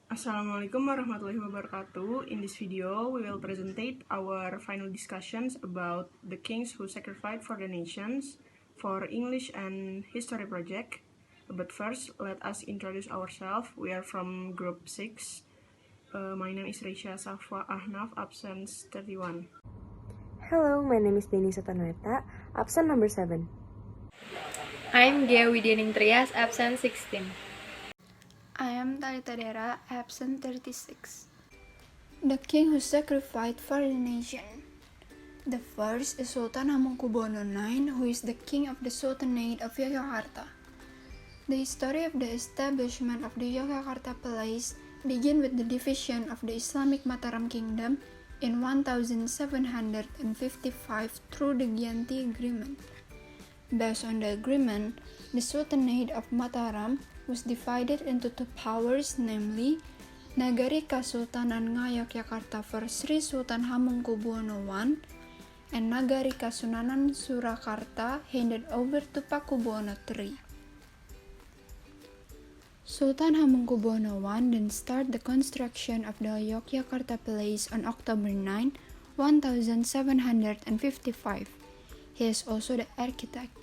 Assalamualaikum warahmatullahi wabarakatuh. In this video, we will presentate our final discussions about the kings who sacrificed for the nations for English and History project. But first, let us introduce ourselves. We are from Group 6. My name is Reisha Safwa Ahnaf, absence 31. Hello, my name is Denisa Tanueta, absent number 7. I'm Gia Widyaning Trias, absent 16. I am Talita Dera, absent 36. The king who sacrificed for the nation. The first is Sultan Hamengkubuwono IX, who is the king of the Sultanate of Yogyakarta. The history of the establishment of the Yogyakarta Palace begin with the division of the Islamic Mataram Kingdom in 1755 through the Giyanti Agreement. Based on the agreement, the Sultanate of Mataram was divided into two powers, namely Nagari Kasultanan Ngayogyakarta for Sri Sultan Hamengkubuwono I and Nagari Kasunanan Surakarta handed over to Pakubuwono III. Sultan Hamengkubuwono I then started the construction of the Yogyakarta Palace on October 9, 1755. He is also the architect.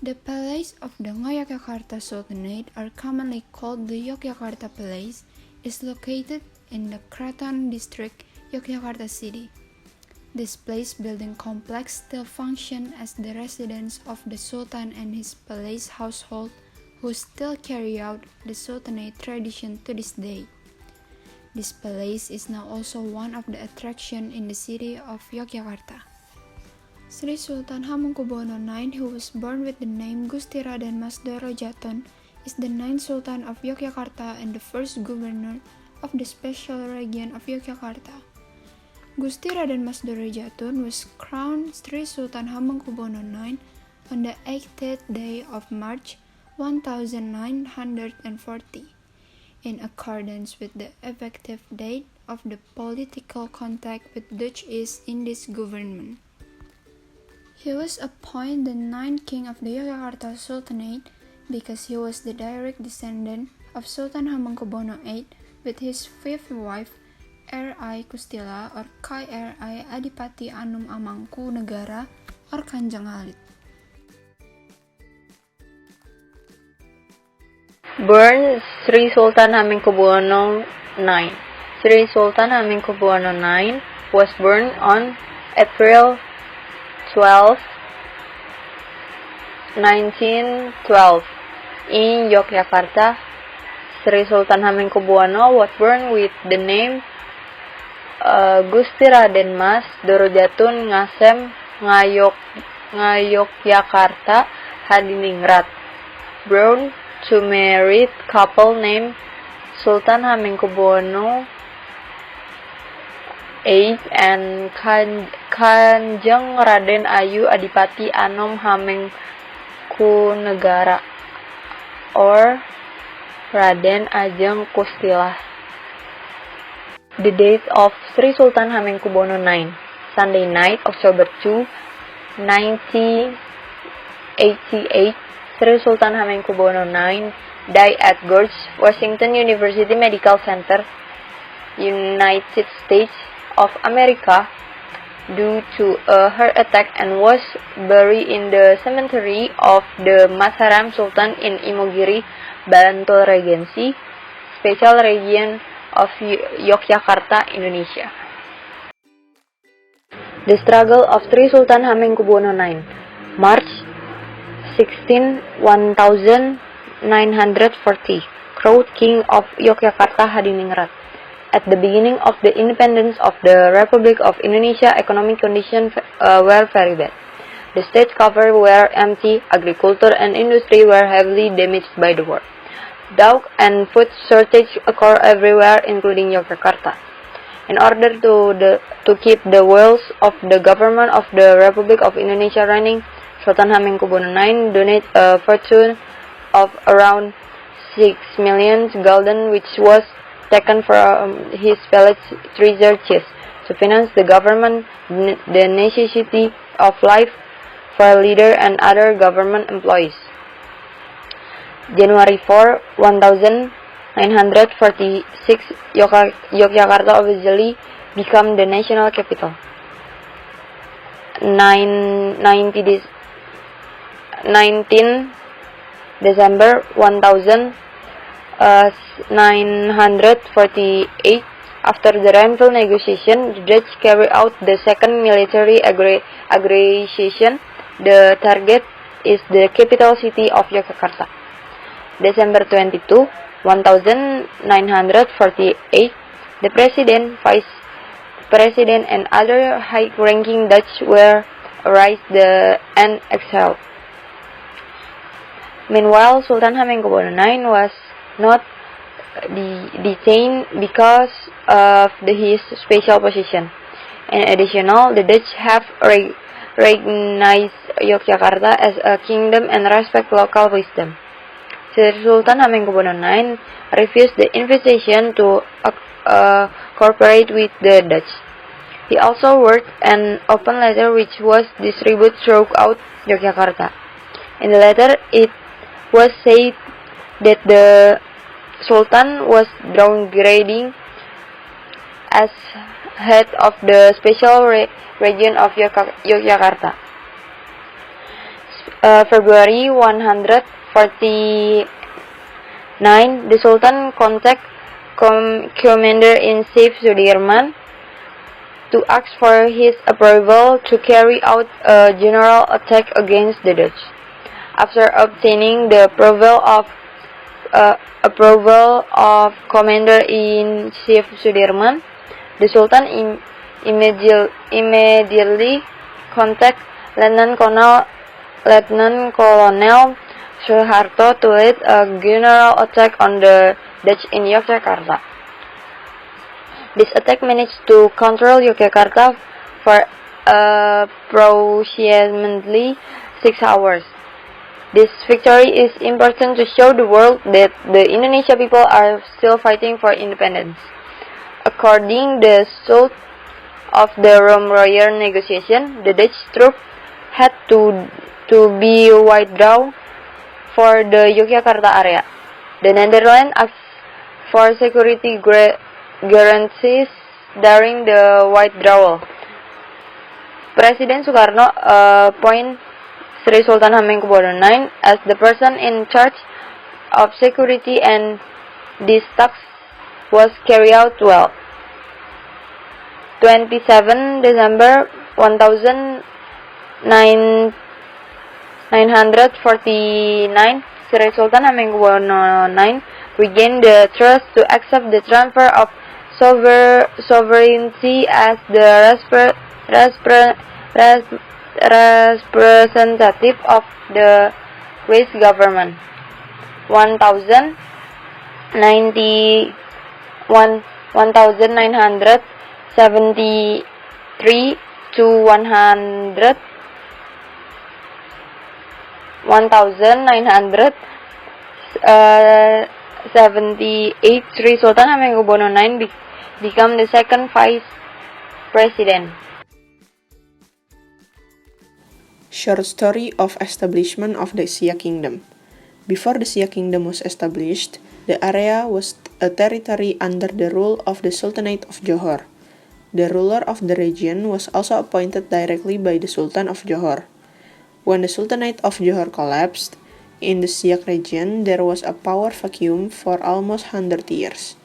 The palace of the Ngayogyakarta Sultanate, are commonly called the Yogyakarta Palace, is located in the Kraton district, Yogyakarta City. This place building complex still functions as the residence of the Sultan and his palace household, who still carry out the Sultanate tradition to this day. This palace is now also one of the attractions in the city of Yogyakarta. Sri Sultan Hamengkubuwono IX, who was born with the name Gusti Raden Mas Doro Jatun, is the ninth Sultan of Yogyakarta and the first governor of the special region of Yogyakarta. Gusti Raden Mas Doro Jatun was crowned Sri Sultan Hamengkubuwono IX on the 18th day of March 1940, in accordance with the effective date of the political contact with Dutch East Indies government. He was appointed the ninth king of the Yogyakarta Sultanate because he was the direct descendant of Sultan Hamengkubuwono VIII with his fifth wife, R.I. Kustila or Kai R.I. Adipati Anum Amangku Negara or Kanjeng Alit. Born Sri Sultan Hamengkubuwono IX. Sri Sultan Hamengkubuwono IX was born on April 12, 1912 in Yogyakarta. Sri Sultan Hamengkubuwono was born with the name Gusti Raden Mas Doro Jatun Ngasem Ngayogyakarta Hadiningrat. Born to married couple named Sultan Hamengkubuwono VIII and Kanjeng Raden Ayu Adipati Anom Hamengkunegara or Raden Ajeng Kustilah. The date of Sri Sultan Hamengkubuwono IX, Sunday night, October 2, 1988. Sri Sultan Hamengkubuwono IX died at George Washington University Medical Center, United States of America, due to a heart attack and was buried in the cemetery of the Mataram Sultan in Imogiri, Bantul Regency, Special Region of Yogyakarta, Indonesia. The struggle of Sri Sultan Hamengkubuwono IX, March 16, 1940, crowned King of Yogyakarta Hadiningrat. At the beginning of the independence of the Republic of Indonesia, economic conditions were very bad. The state coffers were empty, agriculture and industry were heavily damaged by the war. Drought and food shortage occur everywhere, including Yogyakarta. In order to keep the wheels of the government of the Republic of Indonesia running, Sultan Hamengkubuwono IX donated a fortune of around 6 million gulden, which was taken from his palace treasure chest to finance the government, the necessity of life for a leader and other government employees. January 4, 946, Yogyakarta officially became the national capital. 19 December 1948, after the Renville negotiation, the Dutch carried out the second military aggression. The target is the capital city of Yogyakarta. December 22, 1948, the president, vice president, and other high-ranking Dutch were arrested and exiled. Meanwhile, Sultan Hamengkubuwono IX was not detained because of his special position. In addition, the Dutch have recognized Yogyakarta as a kingdom and respect local wisdom. Sultan Hamengkubuwono IX refused the invitation to cooperate with the Dutch. He also wrote an open letter which was distributed throughout Yogyakarta. In the letter, it was said that the Sultan was downgrading as head of the special region of Yogyakarta. February 149, the Sultan contacted Commander-in-Chief Sudirman to ask for his approval to carry out a general attack against the Dutch. After obtaining the approval of Commander-in-Chief Sudirman, the Sultan immediately contacted Lieutenant Colonel Soeharto to lead a general attack on the Dutch in Yogyakarta. This attack managed to control Yogyakarta for approximately 6 hours. This victory is important to show the world that the Indonesian people are still fighting for independence. According to the result of the Rome Royer negotiation, the Dutch troops had to be withdrawn for the Yogyakarta area. The Netherlands asked for security guarantees during the withdrawal. President Sukarno appointed Sri Sultan Hamengkubuwono IX as the person in charge of security, and this task was carried out well. 27 December 1949, Sri Sultan Hamengkubuwono IX regained the trust to accept the transfer of sovereignty as the representative of the Swiss government. 1973 to 1978, Sri Sultan Hamengkubuwono IX became the second vice president. Short story of establishment of the Siak Kingdom. Before the Siak Kingdom was established, the area was a territory under the rule of the Sultanate of Johor. The ruler of the region was also appointed directly by the Sultan of Johor. When the Sultanate of Johor collapsed, in the Siak region there was a power vacuum for almost 100 years.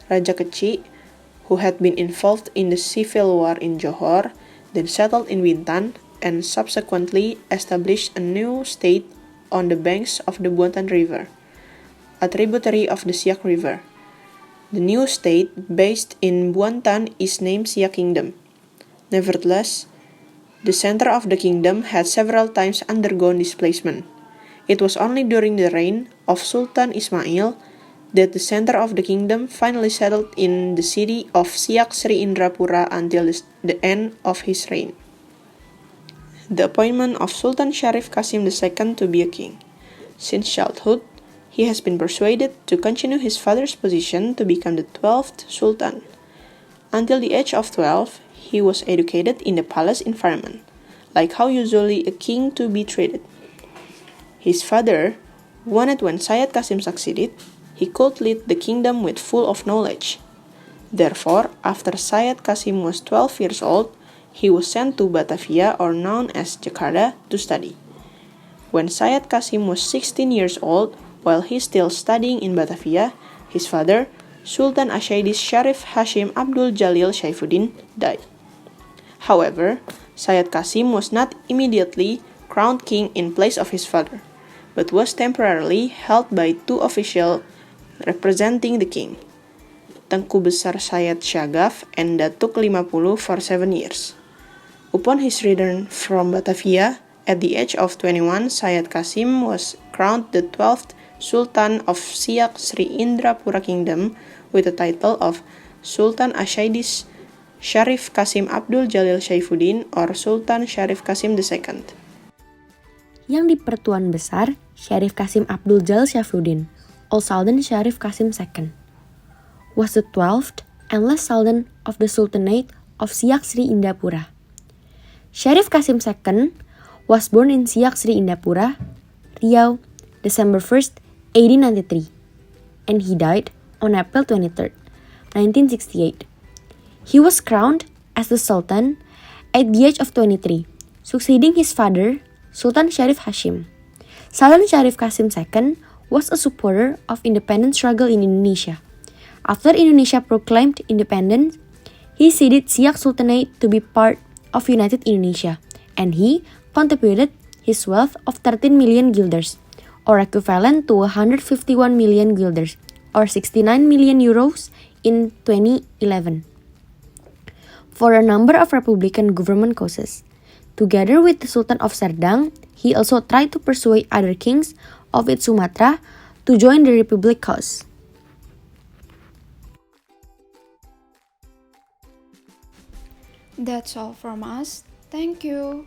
Raja Kecik, who had been involved in the civil war in Johor, then settled in Bintan and subsequently established a new state on the banks of the Buantan River, a tributary of the Siak River. The new state, based in Buantan, is named Siak Kingdom. Nevertheless, the center of the kingdom had several times undergone displacement. It was only during the reign of Sultan Ismail that the center of the kingdom finally settled in the city of Siak Sri Indrapura until the end of his reign. The appointment of Sultan Syarif Qasim II to be a king. Since childhood, he has been persuaded to continue his father's position to become the 12th Sultan. Until the age of 12, he was educated in the palace environment, like how usually a king to be treated. His father wanted when Syed Qasim succeeded, he could lead the kingdom with full of knowledge. Therefore, after Syed Qasim was 12 years old, he was sent to Batavia, or known as Jakarta, to study. When Syed Qasim was 16 years old, while he still studying in Batavia, his father, Sultan Ashaydis Sharif Hashim Abdul Jalil Saifuddin, died. However, Syed Qasim was not immediately crowned king in place of his father, but was temporarily held by two officials representing the king, Tengku Besar Syed Syagaf and Datuk 50 for 7 years. Upon his return from Batavia, at the age of 21, Syed Qasim was crowned the 12th Sultan of Siak Sri Indrapura Kingdom with the title of Sultan Ashaydis Sharif Qasim Abdul Jalil Saifuddin or Sultan Sharif Qasim II. Yang di Pertuan Besar, Sharif Qasim Abdul Jalil Saifuddin, or Sultan Sharif Qasim II, was the 12th and last Sultan of the Sultanate of Siak Sri Indrapura. Sharif Qasim II was born in Siak Sri Indrapura, Riau, December 1st, 1893, and he died on April 23rd, 1968. He was crowned as the Sultan at the age of 23, succeeding his father, Sultan Sharif Hashim. Sultan Sharif Qasim II was a supporter of independence struggle in Indonesia. After Indonesia proclaimed independence, he ceded Siak Sultanate to be part of United Indonesia, and he contributed his wealth of 13 million guilders, or equivalent to 151 million guilders, or 69 million euros in 2011, for a number of republican government causes. Together with the Sultan of Serdang, he also tried to persuade other kings of its Sumatra to join the republic cause. That's all from us. Thank you.